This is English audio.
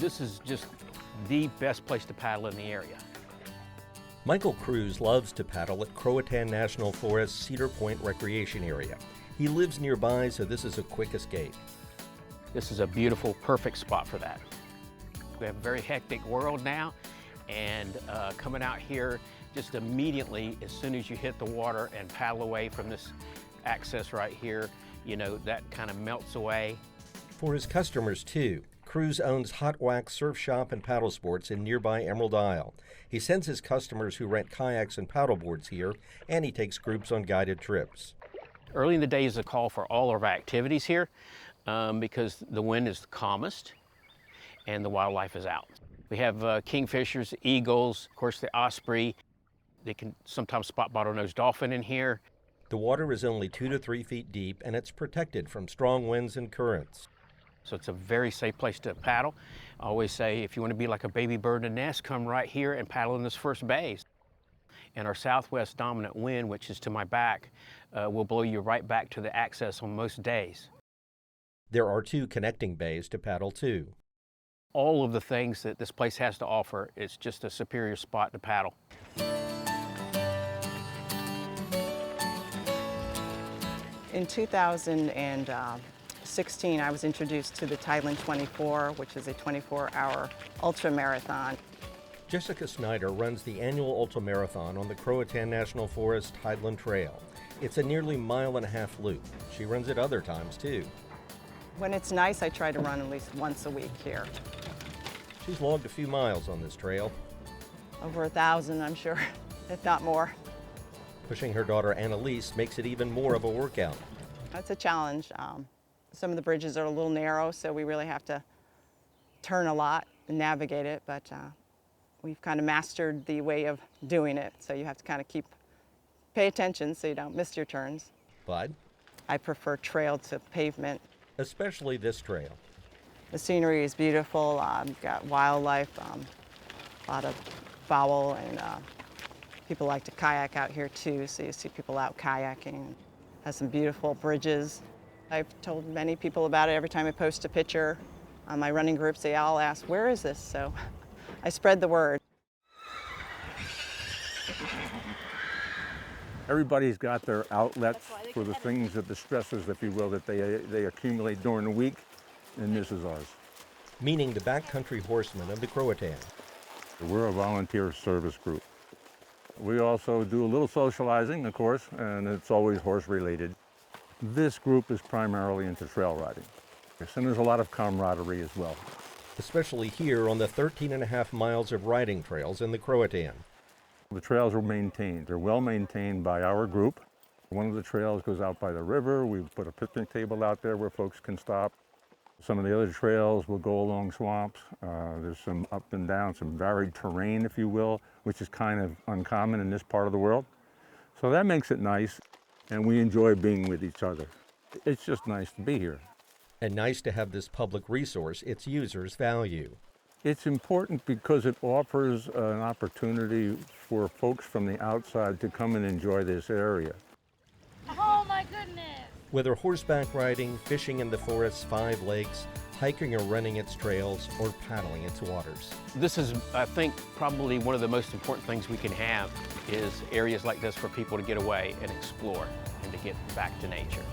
This is just the best place to paddle in the area. Michael Cruz loves to paddle at Croatan National Forest Cedar Point Recreation Area. He lives nearby, so this is a quick escape. This is a beautiful, perfect spot for that. We have a very hectic world now, and coming out here just immediately, as soon as you hit the water and paddle away from this access right here, you know, that kind of melts away. For his customers too, Cruz owns Hot Wax Surf Shop and Paddle Sports in nearby Emerald Isle. He sends his customers who rent kayaks and paddleboards here, and he takes groups on guided trips. Early in the day is a call for all of our activities here because the wind is the calmest and the wildlife is out. We have kingfishers, eagles, of course the osprey. They can sometimes spot bottlenose dolphin in here. The water is only 2 to 3 feet deep, and it's protected from strong winds and currents. So it's a very safe place to paddle. I always say, if you want to be like a baby bird in a nest, come right here and paddle in this first bay. And our southwest dominant wind, which is to my back, will blow you right back to the access on most days. There are 2 connecting bays to paddle to. All of the things that this place has to offer, it's just a superior spot to paddle. In 2016, I was introduced to the Thailand 24, which is a 24-hour ultra marathon. Jessica Snyder runs the annual ultramarathon on the Croatan National Forest Highland Trail. It's a nearly 1.5 mile loop. She runs it other times too. When it's nice, I try to run at least once a week here. She's logged a few miles on this trail. Over 1,000, I'm sure, if not more. Pushing her daughter Annalise makes it even more of a workout. That's a challenge. Some of the bridges are a little narrow, so we really have to turn a lot and navigate it, but we've kind of mastered the way of doing it, so you have to kind of pay attention so you don't miss your turns. But I prefer trail to pavement. Especially this trail. The scenery is beautiful. You've got wildlife, a lot of fowl, and people like to kayak out here too, so you see people out kayaking. Has some beautiful bridges. I've told many people about it every time I post a picture. On my running groups, they all ask, where is this? So I spread the word. Everybody's got their outlets for the things, the stresses, if you will, that they accumulate during the week, and this is ours. Meaning the backcountry horsemen of the Croatan. We're a volunteer service group. We also do a little socializing, of course, and it's always horse related. This group is primarily into trail riding, and there's a lot of camaraderie as well. Especially here on the 13.5 miles of riding trails in the Croatan. The trails are maintained. They're well maintained by our group. One of the trails goes out by the river. We put a picnic table out there where folks can stop. Some of the other trails will go along swamps. There's some up and down, some varied terrain, if you will, which is kind of uncommon in this part of the world. So that makes it nice, and we enjoy being with each other. It's just nice to be here. And nice to have this public resource its users value. It's important because it offers an opportunity for folks from the outside to come and enjoy this area. Oh my goodness! Whether horseback riding, fishing in the forest's 5 lakes, hiking or running its trails, or paddling its waters. This is, I think, probably one of the most important things we can have is areas like this for people to get away and explore and to get back to nature.